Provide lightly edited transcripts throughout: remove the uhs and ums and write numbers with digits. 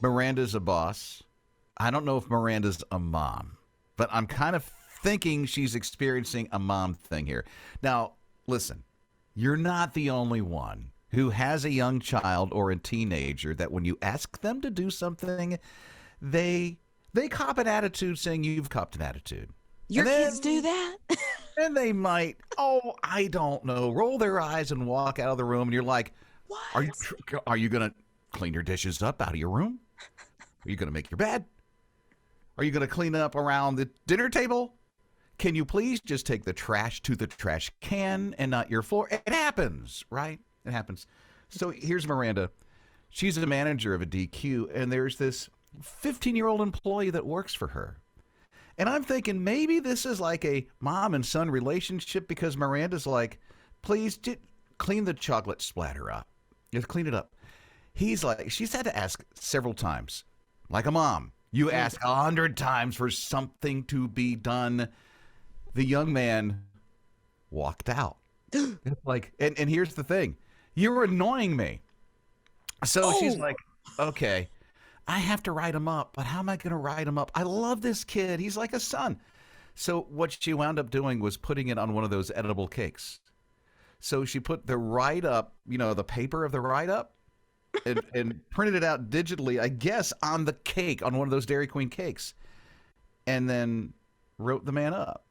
Miranda's a boss. I don't know if Miranda's a mom, but I'm kind of thinking she's experiencing a mom thing here. Now, listen, you're not the only one who has a young child or a teenager that when you ask them to do something, they cop an attitude saying you've copped an attitude. Your kids do that? And they might, I don't know, roll their eyes and walk out of the room, and you're like, what? Are you going to clean your dishes up out of your room? Are you going to make your bed? Are you going to clean up around the dinner table? Can you please just take the trash to the trash can and not your floor? It happens, right? It happens. So here's Miranda. She's a manager of a DQ, and there's this 15-year-old employee that works for her. And I'm thinking maybe this is like a mom and son relationship because Miranda's like, please clean the chocolate splatter up. Just clean it up. He's like, she's had to ask several times. Like a mom, you ask 100 times for something to be done. The young man walked out. Like, and here's the thing. You're annoying me. So she's like, okay, I have to write him up, but how am I going to write him up? I love this kid. He's like a son. So what she wound up doing was putting it on one of those edible cakes. So she put the write-up, the paper of the write-up, and printed it out digitally, I guess, on the cake, on one of those Dairy Queen cakes, and then wrote the man up.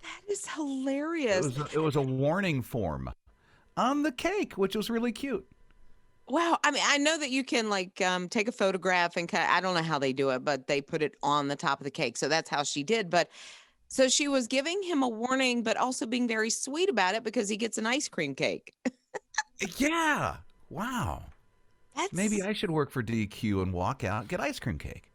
That is hilarious. It was a warning form on the cake, which was really cute. Wow. I mean, I know that you can take a photograph and I don't know how they do it, but they put it on the top of the cake. So that's how she did. But so she was giving him a warning, but also being very sweet about it because he gets an ice cream cake. Yeah. Wow. Maybe I should work for DQ and walk out, get ice cream cake.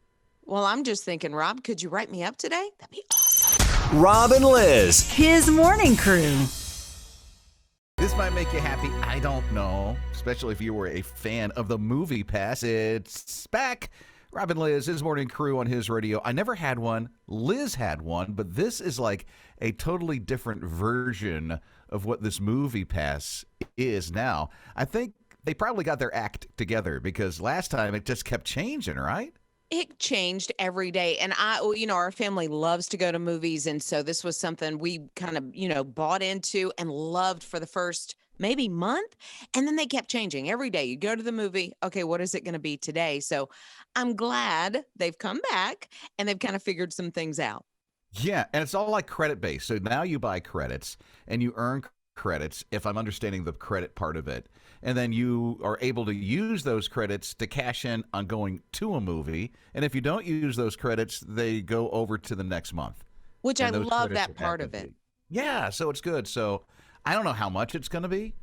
Well, I'm just thinking, Rob, could you write me up today? That'd be awesome. Rob and Liz. His morning crew. This might make you happy. I don't know. Especially if you were a fan of the Movie Pass. It's back. Rob and Liz, His Morning Crew on His Radio. I never had one. Liz had one, but this is like a totally different version of what this Movie Pass is now. I think they probably got their act together because last time it just kept changing, right? It changed every day. And our family loves to go to movies. And so this was something we kind of, bought into and loved for the first maybe month. And then they kept changing every day. You go to the movie. Okay, what is it going to be today? So I'm glad they've come back and they've kind of figured some things out. Yeah. And it's all like credit based. So now you buy credits and you earn credits, if I'm understanding the credit part of it. And then you are able to use those credits to cash in on going to a movie. And if you don't use those credits, they go over to the next month. Which I love that part of it. Yeah, so it's good. So I don't know how much it's going to be.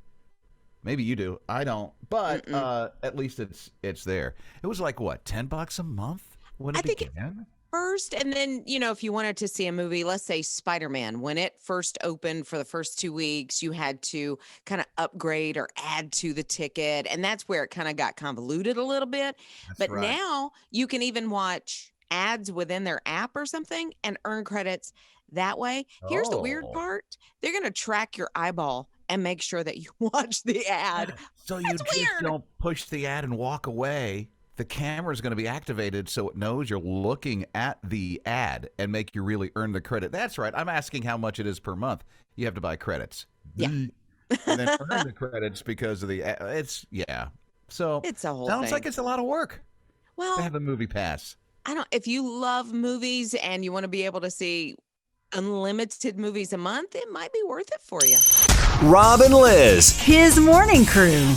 Maybe you do. I don't. But at least it's there. It was like, what, $10 a month when it began? First, and then, if you wanted to see a movie, let's say Spider-Man, when it first opened for the first 2 weeks, you had to kind of upgrade or add to the ticket. And that's where it kind of got convoluted a little bit. But now you can even watch ads within their app or something and earn credits that way. Here's the weird part. They're going to track your eyeball and make sure that you watch the ad. So you just don't push the ad and walk away. The camera is going to be activated so it knows you're looking at the ad and make you really earn the credit. That's right. I'm asking how much it is per month. You have to buy credits. Yeah. And then earn the credits because of the ad. So it's a whole sounds thing. like it's a lot of work. Well, to have a movie pass. If you love movies and you want to be able to see unlimited movies a month, it might be worth it for you. Rob and Liz. His morning crew.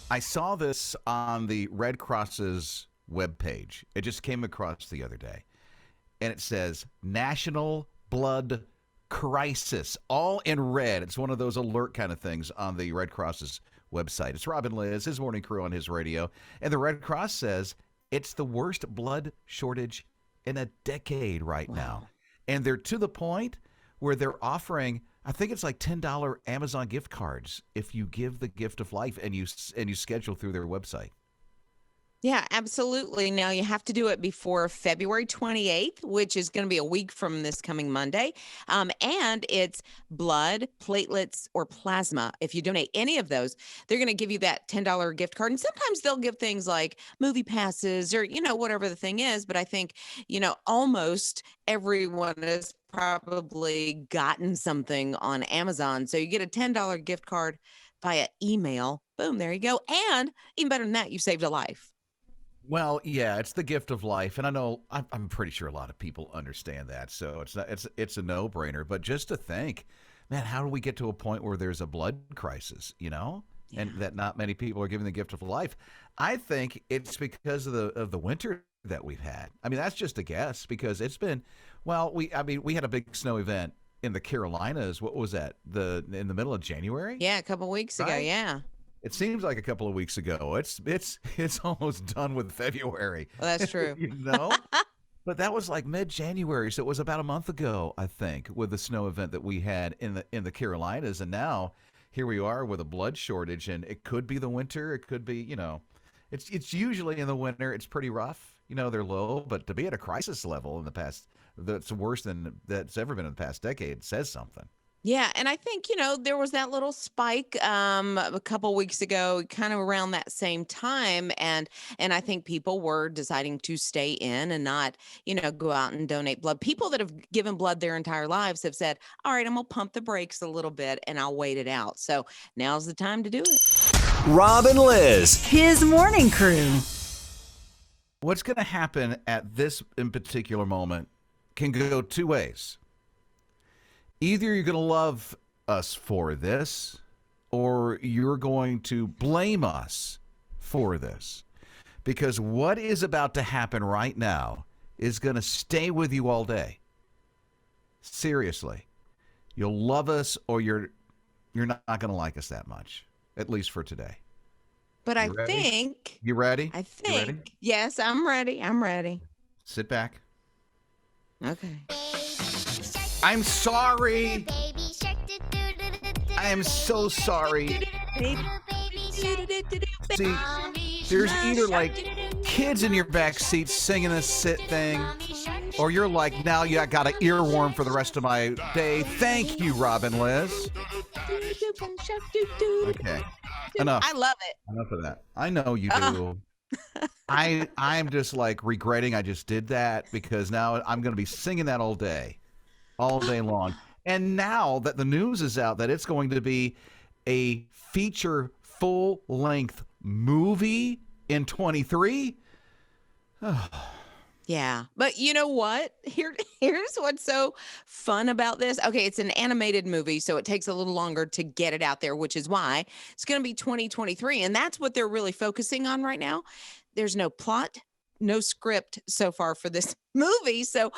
I saw this on the Red Cross's webpage. It just came across the other day. And it says, National Blood Crisis, all in red. It's one of those alert kind of things on the Red Cross's website. It's Rob and Liz, His Morning Crew on His Radio. And the Red Cross says it's the worst blood shortage in a decade right now. And they're to the point where they're offering, I think it's like $10 Amazon gift cards if you give the gift of life and you schedule through their website. Yeah, absolutely. Now you have to do it before February 28th, which is going to be a week from this coming Monday. And it's blood, platelets, or plasma. If you donate any of those, they're going to give you that $10 gift card. And sometimes they'll give things like movie passes or, whatever the thing is. But I think, almost everyone has probably gotten something on Amazon. So you get a $10 gift card via email. Boom, there you go. And even better than that, you saved a life. Well, yeah, it's the gift of life, and I know I'm pretty sure a lot of people understand that, so it's a no-brainer. But just to think, man, how do we get to a point where there's a blood crisis, and that not many people are giving the gift of life? I think it's because of the winter that we've had. I mean, that's just a guess because it's been, well, we had a big snow event in the Carolinas. What was that? In the middle of January, Yeah, a couple weeks ago. right? Yeah. It seems like a couple of weeks ago. It's almost done with February. Well, that's true. you know? But that was like mid-January, so it was about a month ago, I think, with the snow event that we had in the Carolinas, and now here we are with a blood shortage, and it could be the winter, it could be, it's usually in the winter. It's pretty rough, they're low, but to be at a crisis level in the past, that's worse than that's ever been in the past decade, says something. Yeah, and I think, there was that little spike a couple weeks ago, kind of around that same time, and I think people were deciding to stay in and not, go out and donate blood. People that have given blood their entire lives have said, "All right, I'm gonna pump the brakes a little bit and I'll wait it out." So now's the time to do it. Rob and Liz. His morning crew. What's going to happen at this in particular moment can go two ways. Either you're going to love us for this, or you're going to blame us for this. Because what is about to happen right now is going to stay with you all day. Seriously. You'll love us, or you're not going to like us that much, at least for today. But I You ready? think, You ready? I You ready? think, yes, I'm ready. I'm ready. Sit back. Okay. I'm sorry. I am so sorry. See, there's either like kids in your back seat singing this sit thing, or you're like, now you got an earworm for the rest of my day. Thank you, Robin Liz. Okay, enough. I love it. Enough of that. I know you Uh. do. I'm just like regretting I just did that because now I'm going to be singing that all day long. And now that the news is out that it's going to be a feature full-length movie in 23. Yeah. But you know what? Here's what's so fun about this. Okay, it's an animated movie, so it takes a little longer to get it out there, which is why it's going to be 2023. And that's what they're really focusing on right now. There's no plot, no script so far for this movie. So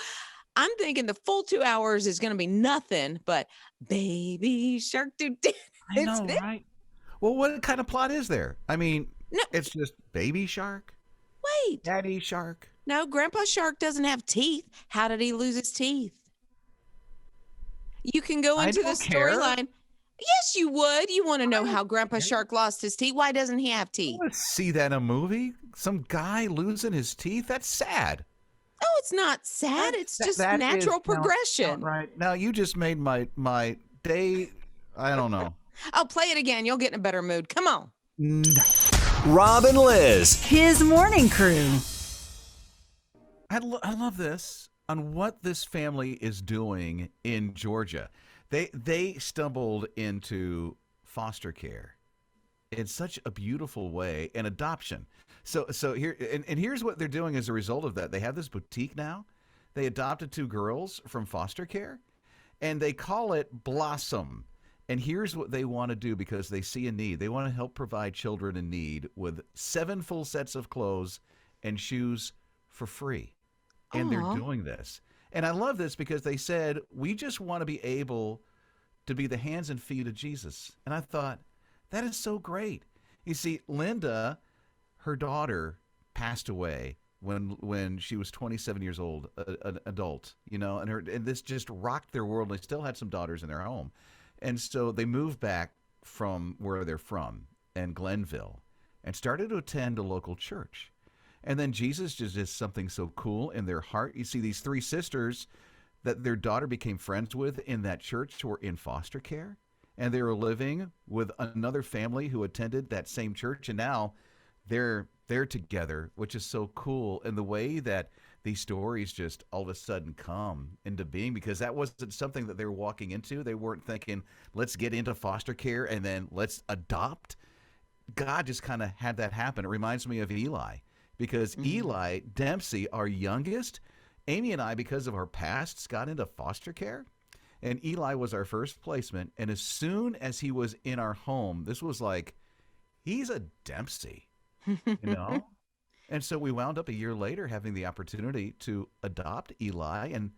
I'm thinking the full 2 hours is going to be nothing but baby shark. I know, right? Well, what kind of plot is there? I mean, No. it's just baby shark, Wait. daddy shark. No, Grandpa Shark doesn't have teeth. How did he lose his teeth? You can go I into the don't care. storyline. Yes, you would. You want to know how Grandpa Shark lost his teeth. Why doesn't he have I teeth? want to see that in a movie. Some guy losing his teeth. That's sad. Oh, it's not sad. It's just That is natural now- progression. Right now, you just made my day. I don't know. I'll play it again. You'll get in a better mood. Come on. No. Rob and Liz. His morning crew. I love this on what this family is doing in Georgia. They stumbled into foster care in such a beautiful way and adoption. So here and here's what they're doing as a result of that. They have this boutique now. They adopted 2 girls from foster care, and they call it Blossom. And here's what they want to do because they see a need. They want to help provide children in need with 7 full sets of clothes and shoes for free. And Aw. they're doing this. And I love this because they said, we just want to be able to be the hands and feet of Jesus. And I thought, that is so great. You see, Linda, her daughter, passed away when she was 27 years old, an adult, and this just rocked their world. They still had some daughters in their home. And so they moved back from where they're from in Glenville and started to attend a local church. And then Jesus just did something so cool in their heart. You see these three sisters that their daughter became friends with in that church who were in foster care. And they were living with another family who attended that same church. And now they're together, which is so cool. And the way that these stories just all of a sudden come into being, because that wasn't something that they were walking into. They weren't thinking, let's get into foster care and then let's adopt. God just kind of had that happen. It reminds me of Eli, because Eli Dempsey, our youngest, Amy and I, because of our pasts, got into foster care. And Eli was our first placement. And as soon as he was in our home, this was like, he's a Dempsey, you know? And so we wound up a year later having the opportunity to adopt Eli. And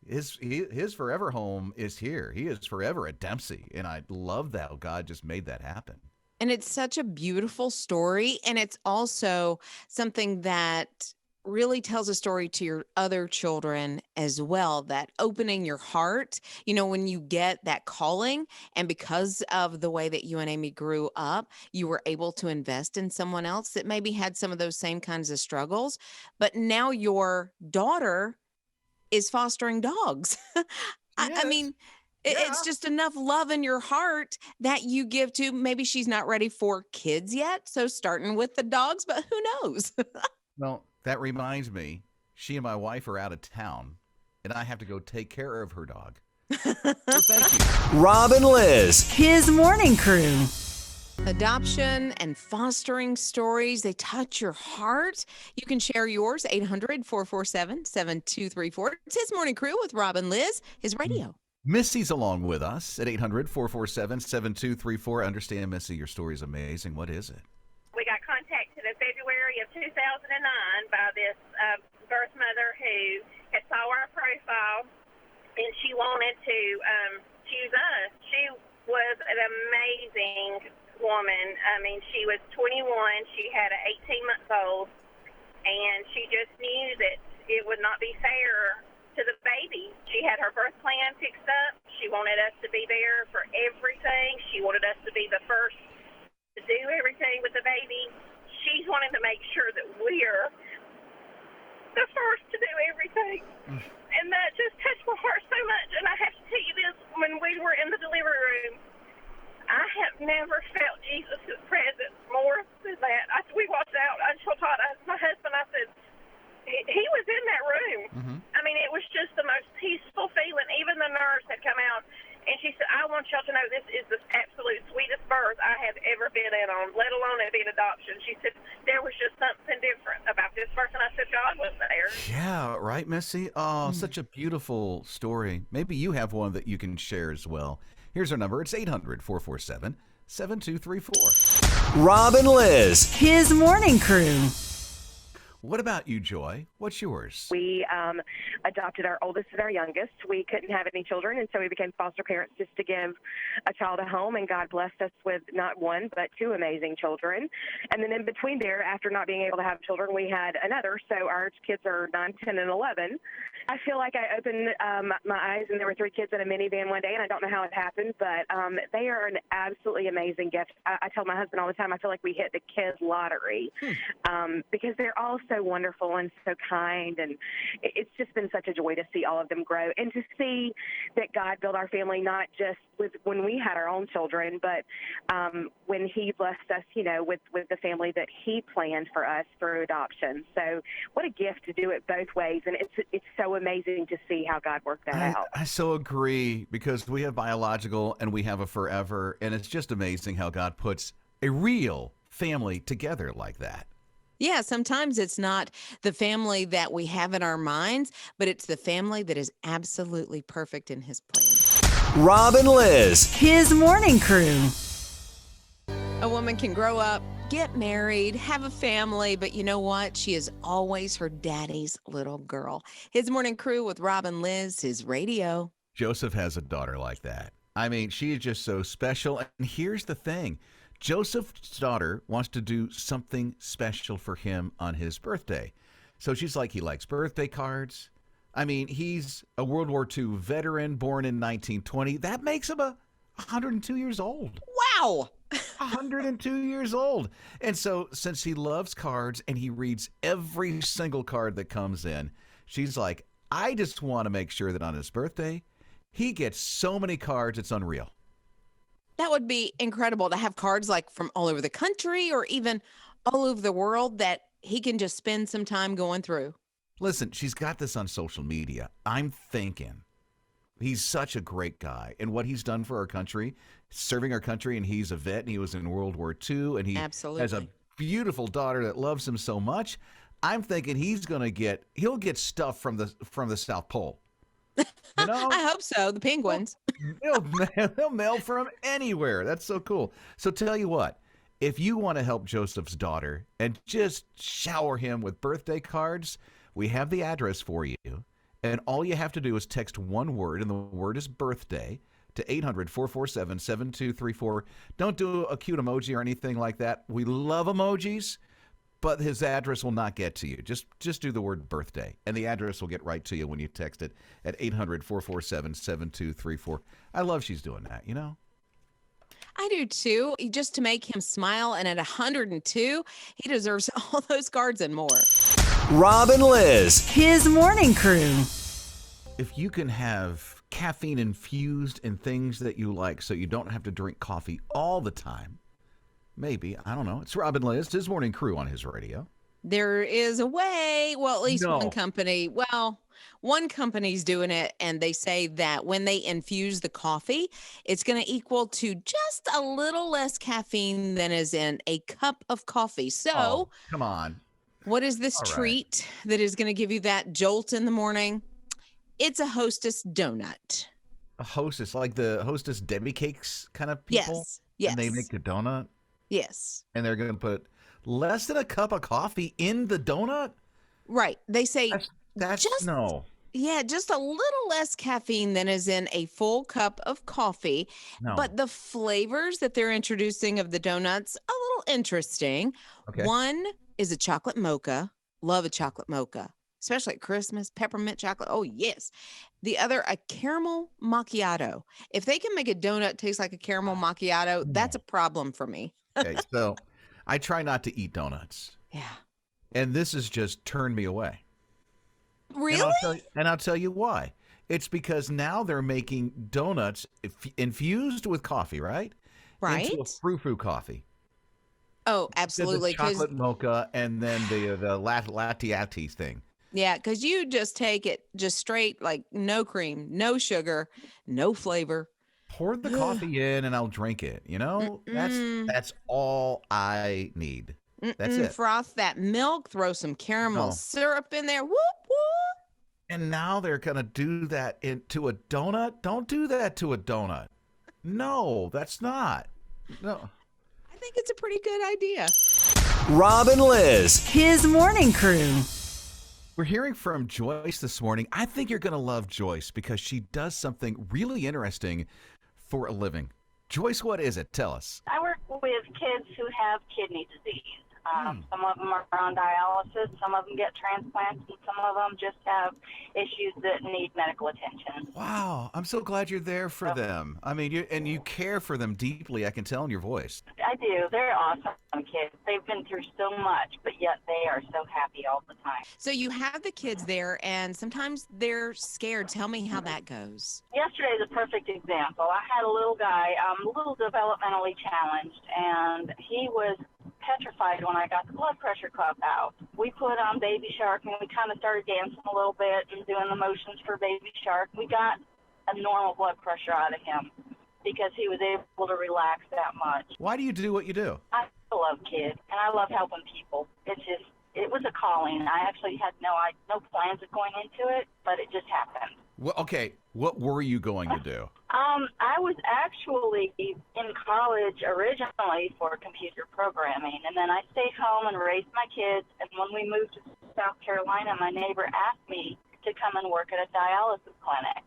his forever home is here. He is forever a Dempsey. And I love that how God just made that happen. And it's such a beautiful story. And it's also something that really tells a story to your other children as well, that opening your heart, when you get that calling, and because of the way that you and Amy grew up, you were able to invest in someone else that maybe had some of those same kinds of struggles. But now your daughter is fostering dogs. I mean, it's just enough love in your heart that you give to, maybe she's not ready for kids yet, so starting with the dogs, but who knows? Well, that reminds me, she and my wife are out of town, and I have to go take care of her dog. So thank you. Rob and Liz. His morning crew. Adoption and fostering stories, they touch your heart. You can share yours, 800-447-7234. It's His Morning Crew with Rob and Liz, His radio. Missy's along with us at 800-447-7234. Understand, Missy, your story is amazing. What is it? We got contacted in February of 2009 by this birth mother who had saw our profile, and she wanted to choose us. She was an amazing woman. I mean, she was 21. She had an 18-month-old, and she just knew that it would not be fair to the baby. She had her birth plan fixed up. She wanted us to be there for everything. She wanted us to be the first to do everything with the baby. She's wanting to make sure that we're the first to do everything. And that just touched my heart so much. And I have to tell you this, when we were in the delivery room, I have never felt Jesus' presence more than that. We walked out. I told Todd, my husband, I said, he was in that room. Mm-hmm. I mean, it was just the most peaceful feeling. Even the nurse had come out, and she said, I want y'all to know this is the absolute sweetest birth I have ever been in on, let alone it being adoption. She said, there was just something different about this person. I said, God was there. Yeah, right, Missy? Oh, such a beautiful story. Maybe you have one that you can share as well. Here's our number. It's 800-447-7234. Rob and Liz. His morning crew. What about you, Joy? What's yours? We adopted our oldest and our youngest. We couldn't have any children, and so we became foster parents just to give a child a home, and God blessed us with not one, but two amazing children. And then in between there, after not being able to have children, we had another. So our kids are 9, 10, and 11. I feel like I opened my eyes, and there were 3 kids in a minivan one day, and I don't know how it happened, but they are an absolutely amazing gift. I tell my husband all the time, I feel like we hit the kids' lottery because they're all so wonderful and so kind, and it's just been such a joy to see all of them grow and to see that God built our family not just with when we had our own children, but when He blessed us, with the family that He planned for us through adoption. So what a gift to do it both ways, and it's so amazing to see how God worked that out. I so agree, because we have biological and we have a forever, and it's just amazing how God puts a real family together like that. Yeah, sometimes it's not the family that we have in our minds, but it's the family that is absolutely perfect in His plan. Rob and Liz. His morning crew. A woman can grow up, get married, have a family, but you know what? She is always her daddy's little girl. His Morning Crew with Rob and Liz, His radio. Joseph has a daughter like that. I mean, she is just so special. And here's the thing. Joseph's daughter wants to do something special for him on his birthday. So she's like, he likes birthday cards. I mean, he's a World War II veteran born in 1920. That makes him 102 years old. Wow. 102 years old. And so since he loves cards and he reads every single card that comes in, she's like, I just want to make sure that on his birthday, he gets so many cards, it's unreal. That would be incredible to have cards like from all over the country or even all over the world that he can just spend some time going through. Listen, she's got this on social media. I'm thinking he's such a great guy. And what he's done for our country, serving our country, and he's a vet, and he was in World War II, and he has a beautiful daughter that loves him so much. I'm thinking he'll get stuff from the South Pole. You know? I hope so. The penguins. They'll mail for him anywhere. That's so cool. So tell you what, if you want to help Joseph's daughter and just shower him with birthday cards, we have the address for you. And all you have to do is text one word, and the word is birthday, to 800-447-7234. Don't do a cute emoji or anything like that. We love emojis, but his address will not get to you. Just do the word birthday, and the address will get right to you when you text it at 800-447-7234. I love she's doing that, you know? I do too, just to make him smile. And at 102, he deserves all those cards and more. Rob and Liz. His morning crew. If you can have caffeine infused in things that you like so you don't have to drink coffee all the time, maybe, I don't know. It's Rob and Liz, his morning crew on his radio. There is a way. Well, at least No. one company's doing it, and they say that when they infuse the coffee, it's going to equal to just a little less caffeine than is in a cup of coffee. So, Oh, come on. what is this All right. treat that is going to give you that jolt in the morning? It's a Hostess donut. A Hostess, like the Hostess Debbie Cakes kind of people? Yes. And they make a donut, Yes. and they're going to put less than a cup of coffee in the donut? Right. They say That's Just- no. yeah, just a little less caffeine than is in a full cup of coffee. No. But the flavors that they're introducing of the donuts, a little interesting. Okay. One is a chocolate mocha. Love a chocolate mocha, especially at Christmas. Peppermint chocolate. Oh, yes. The other, a caramel macchiato. If they can make a donut taste like a caramel macchiato, that's a problem for me. Okay, so I try not to eat donuts, Yeah. and this has just turned me away. Really? And I'll tell you why. It's because now they're making donuts infused with coffee, right? Right. Into a frou-frou coffee. Oh, The absolutely. 'Cause chocolate mocha and then the latte thing. yeah, because you just take it just straight, like no cream, no sugar, no flavor. Pour the coffee in and I'll drink it. You know, that's all I need. That's it. Froth that milk, throw some caramel No. syrup in there. Whoop, whoop. And now they're gonna do that into a donut. Don't do that to a donut. No, that's not. No. I think it's a pretty good idea. Rob and Liz. His morning crew. We're hearing from Joyce this morning. I think you're going to love Joyce because she does something really interesting for a living. Joyce, what is it? Tell us. I work with kids who have kidney disease. Some of them are on dialysis, some of them get transplants, and some of them just have issues that need medical attention. Wow, I'm so glad you're there for them. I mean, you care for them deeply. I can tell in your voice. I do. They're awesome kids. They've been through so much, but yet they are so happy all the time. So you have the kids there, and sometimes they're scared. Tell me how that goes. Yesterday is a perfect example. I had a little guy, a little developmentally challenged, and he was petrified when I got the blood pressure cuff out. We put on Baby Shark, and we kind of started dancing a little bit and doing the motions for Baby Shark. We got a normal blood pressure out of him because he was able to relax that much. Why do you do what you do? I love kids, and I love helping people. It was a calling. I actually had no plans of going into it, but it just happened. Well, okay, what were you going to do? I was actually in college originally for computer programming, and then I stayed home and raised my kids, and when we moved to South Carolina, my neighbor asked me to come and work at a dialysis clinic.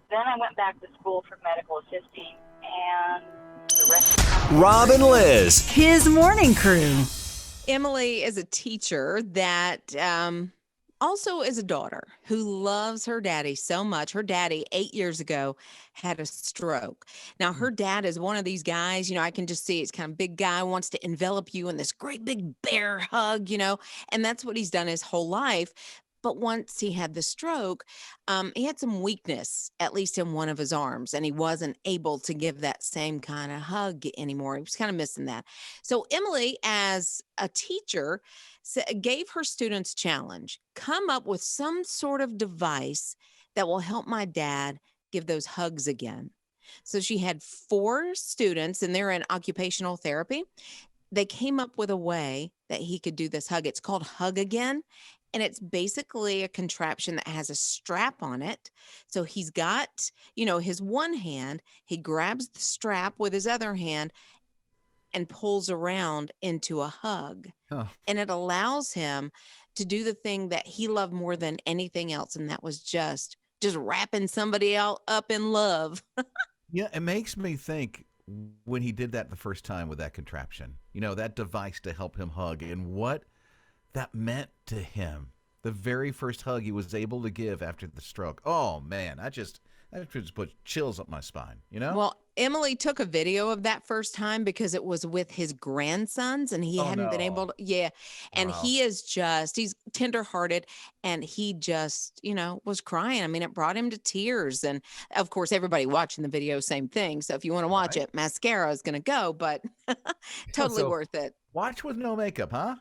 Then I went back to school for medical assisting, and the rest of the Rob and Liz. His morning crew. Emily is a teacher that also is a daughter who loves her daddy so much. Her daddy, 8 years ago, had a stroke. Now, her dad is one of these guys, I can just see it's kind of big guy, wants to envelop you in this great big bear hug, and that's what he's done his whole life. But once he had the stroke, he had some weakness, at least in one of his arms, and he wasn't able to give that same kind of hug anymore. He was kind of missing that. So, Emily, as a teacher, gave her students challenge: come up with some sort of device that will help my dad give those hugs again. So, she had 4 students, and they're in occupational therapy. They came up with a way that he could do this hug. It's called Hug Again. And it's basically a contraption that has a strap on it. So he's got, his one hand, he grabs the strap with his other hand and pulls around into a hug. Huh. And it allows him to do the thing that he loved more than anything else. And that was just wrapping somebody up in love. Yeah, it makes me think when he did that the first time with that contraption, that device to help him hug, and what that meant to him. The very first hug he was able to give after the stroke. Oh man, that just put chills up my spine, Well, Emily took a video of that first time because it was with his grandsons and he hadn't been able to. Yeah. And Wow. he's tenderhearted, and he just, was crying. I mean, it brought him to tears. And of course, everybody watching the video, same thing. So if you want to watch it, mascara is going to go, but totally So, worth it. Watch with no makeup, huh?